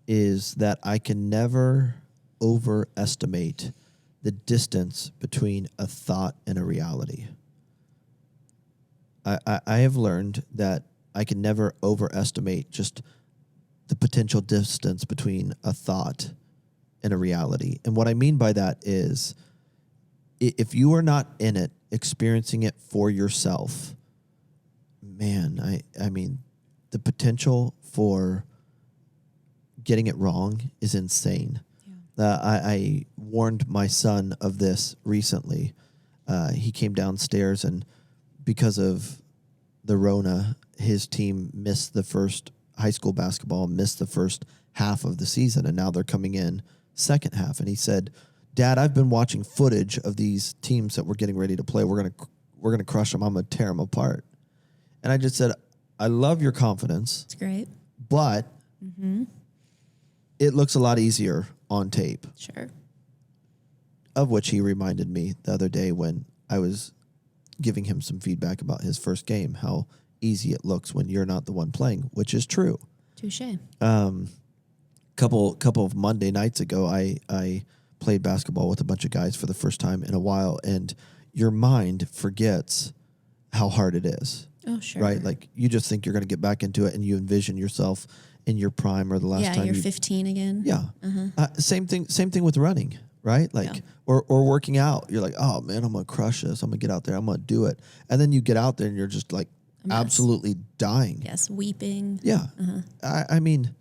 is that I can never overestimate the distance between a thought and a reality. I have learned that I can never overestimate just the potential distance between a thought and a reality. And what I mean by that is if you are not in it, experiencing it for yourself, man, I mean, the potential for getting it wrong is insane. Yeah. I warned my son of this recently. He came downstairs, and because of the Rona, his team missed the first high school basketball, missed the first half of the season, and now they're coming in second half. And he said, Dad, I've been watching footage of these teams that we're getting ready to play. We're gonna crush them. I'm gonna tear them apart. And I just said, I love your confidence. It's great. But it looks a lot easier on tape. Sure. Of which he reminded me the other day when I was giving him some feedback about his first game, how easy it looks when you're not the one playing, which is true. Touché. Couple of Monday nights ago, I played basketball with a bunch of guys for the first time in a while, and your mind forgets how hard it is. Oh, sure. Right? Like, you just think you're going to get back into it, and you envision yourself in your prime or the last time. Yeah, you're 15 again. Yeah. Same thing with running, right? Like, or working out. You're like, oh, man, I'm going to crush this. I'm going to get out there. I'm going to do it. And then you get out there, and you're just, like, absolutely dying. Yes, weeping. Yeah. I mean,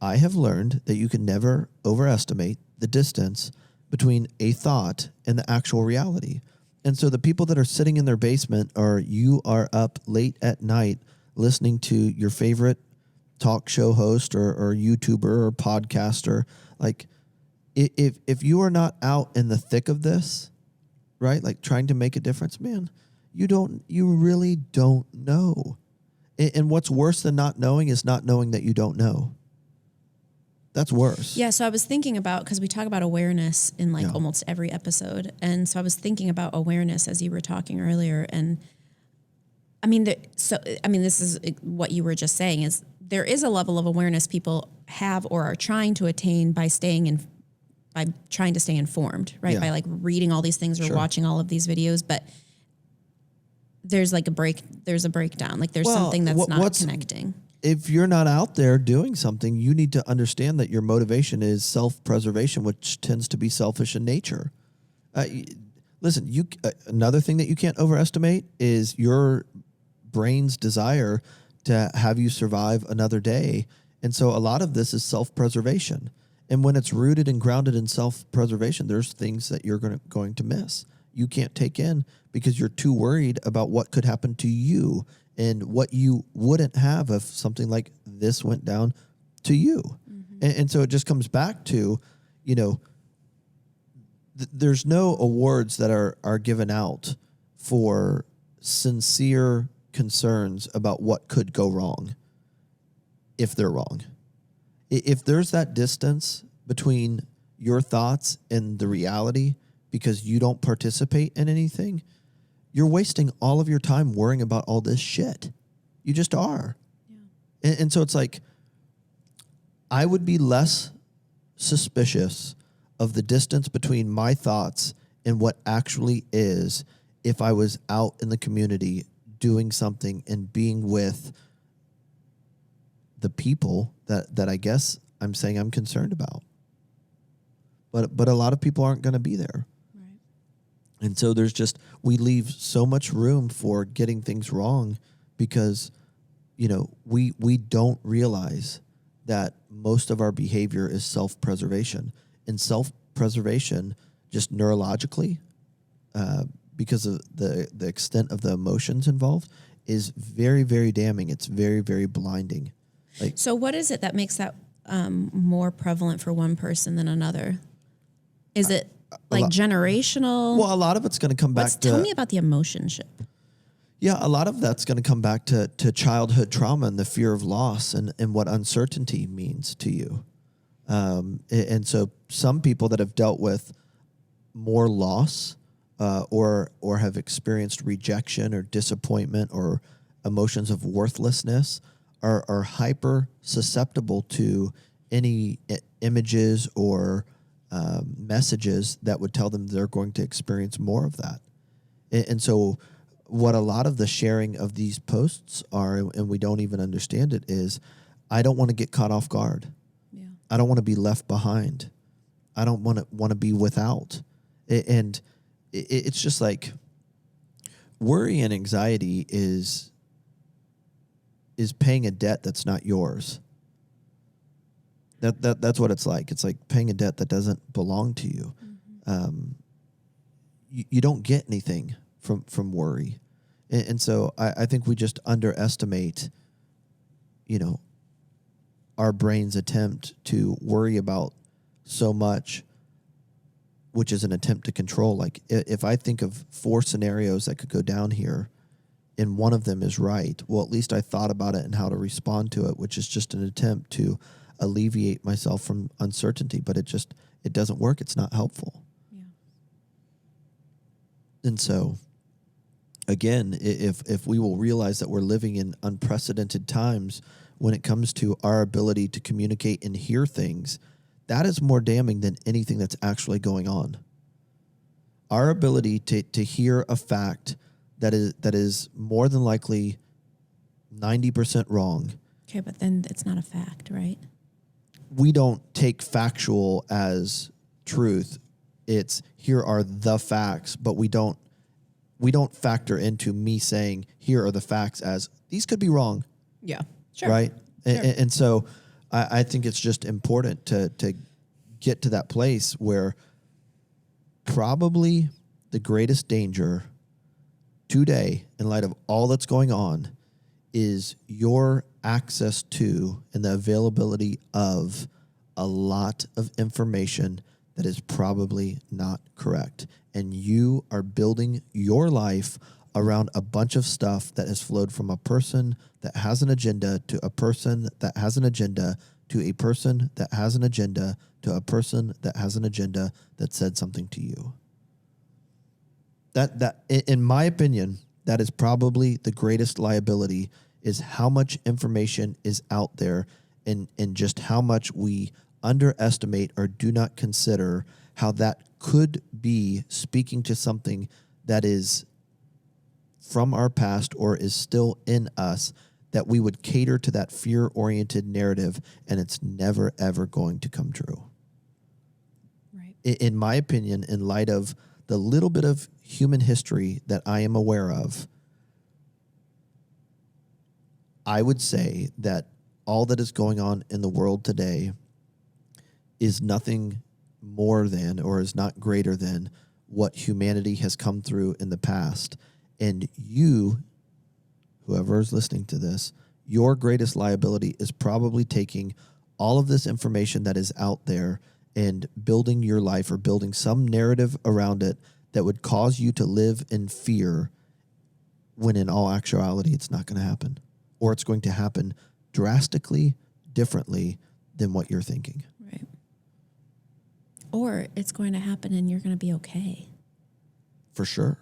I have learned that you can never overestimate the distance between a thought and the actual reality. And so the people that are sitting in their basement, or you are up late at night listening to your favorite talk show host or YouTuber or podcaster, like if you are not out in the thick of this, right, like trying to make a difference, man, you really don't know. And what's worse than not knowing is not knowing that you don't know. That's worse. Yeah, so I was thinking about, because we talk about awareness in like almost every episode. And so I was thinking about awareness as you were talking earlier. And I mean, this is what you were just saying, is there is a level of awareness people have or are trying to attain by trying to stay informed, right? Yeah. By like reading all these things or watching all of these videos. But there's like there's a breakdown. Like there's something that's not connecting. If you're not out there doing something, you need to understand that your motivation is self-preservation, which tends to be selfish in nature. Listen, another thing that you can't overestimate is your brain's desire to have you survive another day. And so a lot of this is self-preservation. And when it's rooted and grounded in self-preservation, there's things that you're going to miss. You can't take in because you're too worried about what could happen to you and what you wouldn't have if something like this went down to you. Mm-hmm. And so it just comes back to, there's no awards that are given out for sincere concerns about what could go wrong if they're wrong. If there's that distance between your thoughts and the reality because you don't participate in anything, you're wasting all of your time worrying about all this shit. You just are. Yeah. And so it's like, I would be less suspicious of the distance between my thoughts and what actually is if I was out in the community doing something and being with the people that I guess I'm saying I'm concerned about. But a lot of people aren't going to be there. And so we leave so much room for getting things wrong because, we don't realize that most of our behavior is self-preservation. And self-preservation, just neurologically, because of the extent of the emotions involved, is very, very damning. It's very, very blinding. So what is it that makes that more prevalent for one person than another? Is it generational? Well, a lot of it's going to come back to... Tell me about the Emotionship. Yeah, a lot of that's going to come back to childhood trauma and the fear of loss and what uncertainty means to you. And so some people that have dealt with more loss or have experienced rejection or disappointment or emotions of worthlessness are hyper susceptible to any images or messages that would tell them they're going to experience more of that. And so what a lot of the sharing of these posts are, and we don't even understand it, is I don't want to get caught off guard. Yeah. I don't want to be left behind. I don't want to be without. And it's just like worry and anxiety is paying a debt that's not yours. That's what it's like. It's like paying a debt that doesn't belong to you. Mm-hmm. You don't get anything from worry. And so I think we just underestimate, our brain's attempt to worry about so much, which is an attempt to control. Like if I think of 4 scenarios that could go down here and one of them is right, well, at least I thought about it and how to respond to it, which is just an attempt to alleviate myself from uncertainty. But it doesn't work. It's not helpful. Yeah. And so, again, if we will realize that we're living in unprecedented times when it comes to our ability to communicate and hear things, that is more damning than anything that's actually going on. Our ability to hear a fact that is more than likely 90% wrong. Okay, but then it's not a fact, right? We don't take factual as truth. It's here are the facts, but we don't factor into me saying here are the facts as these could be wrong. Yeah, sure. Right? Sure. And so I think it's just important to get to that place where probably the greatest danger today, in light of all that's going on, is your access to and the availability of a lot of information that is probably not correct. And you are building your life around a bunch of stuff that has flowed from a person that has an agenda to a person that has an agenda to a person that has an agenda to a person that has an agenda that said something to you. That in my opinion, that is probably the greatest liability, is how much information is out there and just how much we underestimate or do not consider how that could be speaking to something that is from our past or is still in us, that we would cater to that fear-oriented narrative, and it's never, ever going to come true. Right. In my opinion, in light of the little bit of human history that I am aware of, I would say that all that is going on in the world today is nothing more than, or is not greater than, what humanity has come through in the past. And you, whoever is listening to this, your greatest liability is probably taking all of this information that is out there and building your life or building some narrative around it that would cause you to live in fear, when in all actuality it's not going to happen, or it's going to happen drastically differently than what you're thinking. Right. Or it's going to happen and you're going to be okay. For sure.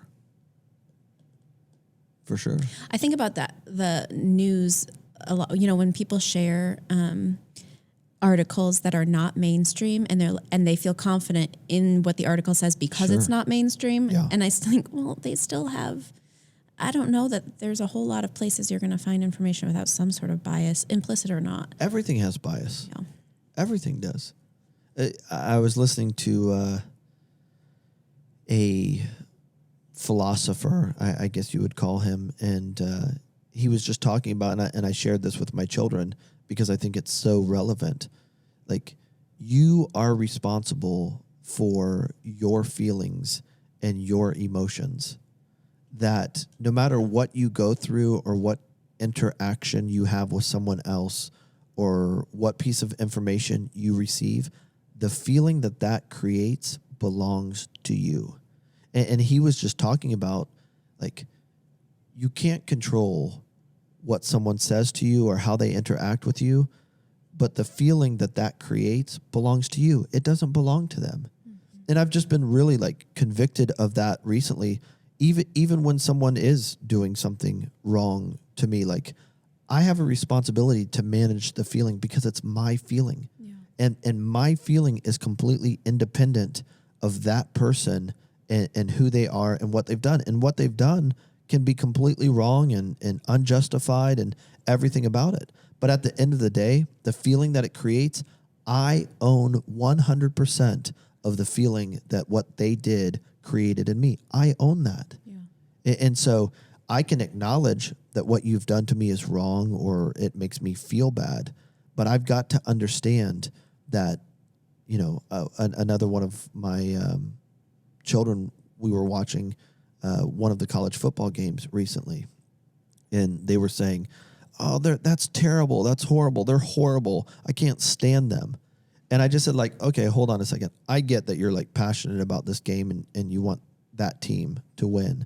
For sure. I think about that, the news a lot, when people share articles that are not mainstream and they feel confident in what the article says because Sure. it's not mainstream. Yeah. And I think, well, they still have, I don't know that there's a whole lot of places you're going to find information without some sort of bias, implicit or not. Everything has bias. Yeah. Everything does. I was listening to a philosopher, I guess you would call him, and he was just talking about, and I shared this with my children because I think it's so relevant. Like, you are responsible for your feelings and your emotions. That no matter what you go through or what interaction you have with someone else or what piece of information you receive, the feeling that that creates belongs to you. And he was just talking about, like, you can't control what someone says to you or how they interact with you, but the feeling that that creates belongs to you. It doesn't belong to them. And I've just been really like convicted of that recently. Even when someone is doing something wrong to me, like, I have a responsibility to manage the feeling because it's my feeling. Yeah. And my feeling is completely independent of that person and who they are and what they've done. And what they've done can be completely wrong and unjustified and everything about it. But at the end of the day, the feeling that it creates, I own 100% of the feeling that what they did created in me. I own that. Yeah. And so I can acknowledge that what you've done to me is wrong or it makes me feel bad, but I've got to understand that, you know, another one of my children, we were watching one of the college football games recently, and they were saying, oh, that's terrible. That's horrible. They're horrible. I can't stand them. And I just said, like, okay, hold on a second. I get that you're like passionate about this game and you want that team to win,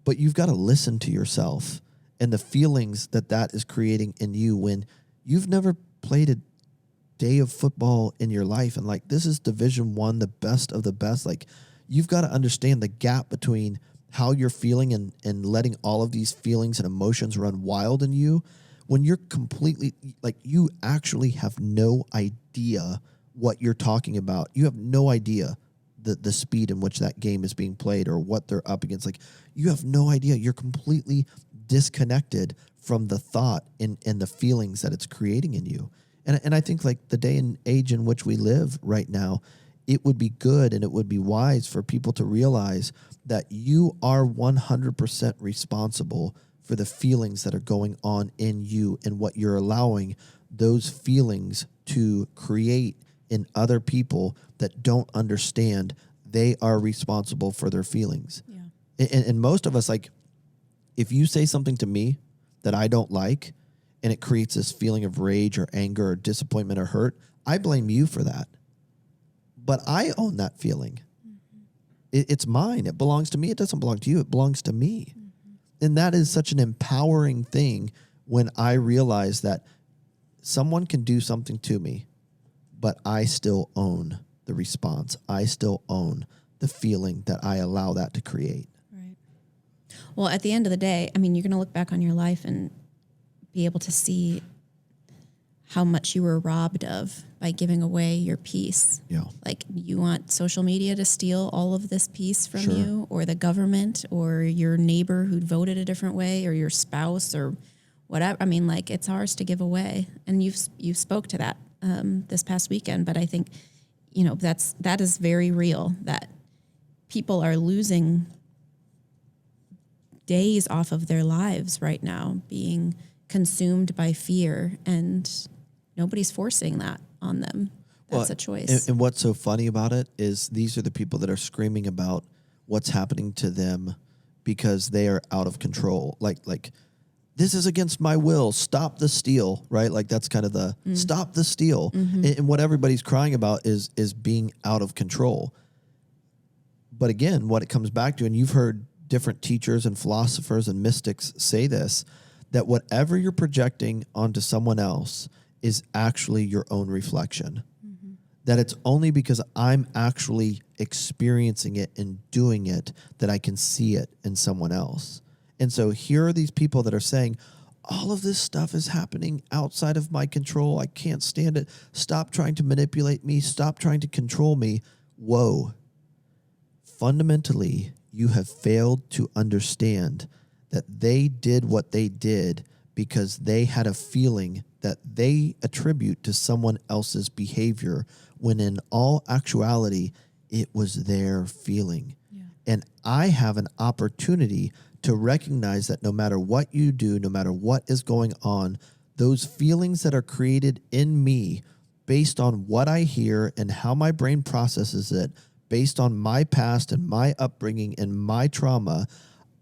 but you've got to listen to yourself and the feelings that that is creating in you when you've never played a day of football in your life. And like, this is Division I, the best of the best. Like, you've got to understand the gap between how you're feeling and letting all of these feelings and emotions run wild in you when you're completely, like, you actually have no idea what you're talking about. You have no idea the speed in which that game is being played or what they're up against. Like, you have no idea. You're completely disconnected from the thought and the feelings that it's creating in you. And I think, like, the day and age in which we live right now, it would be good and it would be wise for people to realize that you are 100% responsible for the feelings that are going on in you and what you're allowing those feelings to create in other people that don't understand they are responsible for their feelings. Yeah. And most of us, like, if you say something to me that I don't like and it creates this feeling of rage or anger or disappointment or hurt, I blame you for that. But I own that feeling. Mm-hmm. It's mine. It belongs to me. It doesn't belong to you. It belongs to me. Mm-hmm. And that is such an empowering thing when I realize that someone can do something to me, but I still own the response. I still own the feeling that I allow that to create. Right. Well, at the end of the day, I mean, you're going to look back on your life and be able to see how much you were robbed of by giving away your peace. Yeah. Like, you want social media to steal all of this peace from Sure. you, or the government, or your neighbor who voted a different way, or your spouse, or whatever. I mean, like, it's ours to give away. And you spoke to that this past weekend, but I think, you know, that is very real, that people are losing days off of their lives right now, being consumed by fear, and nobody's forcing that on them. That's a choice. And what's so funny about it is these are the people that are screaming about what's happening to them because they are out of control. Like this is against my will. Stop the steal, right? Like, that's kind of the stop the steal. Mm-hmm. And what everybody's crying about is being out of control. But again, what it comes back to, and you've heard different teachers and philosophers and mystics say this, that whatever you're projecting onto someone else is actually your own reflection. Mm-hmm. That it's only because I'm actually experiencing it and doing it that I can see it in someone else. And so here are these people that are saying, all of this stuff is happening outside of my control. I can't stand it. Stop trying to manipulate me. Stop trying to control me. Whoa. Fundamentally, you have failed to understand that they did what they did because they had a feeling that they attribute to someone else's behavior, when in all actuality, it was their feeling. Yeah. And I have an opportunity to recognize that no matter what you do, no matter what is going on, those feelings that are created in me based on what I hear and how my brain processes it, based on my past and my upbringing and my trauma,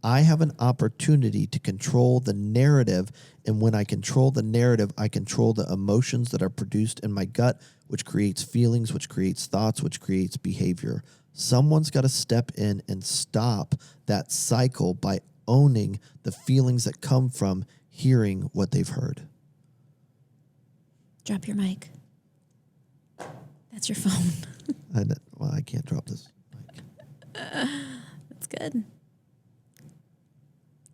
I have an opportunity to control the narrative. And when I control the narrative, I control the emotions that are produced in my gut, which creates feelings, which creates thoughts, which creates behavior. Someone's got to step in and stop that cycle by owning the feelings that come from hearing what they've heard. Drop your mic. That's your phone. I can't drop this mic. That's good.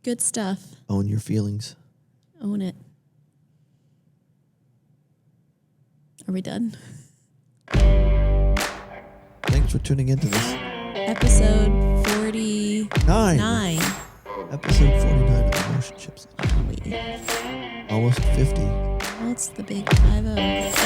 Good stuff. Own your feelings. Own it. Are we done? Thanks for tuning into this. Episode 49. Episode 49 of Emotionships. Golly. Almost 50. Well, it's the big 50.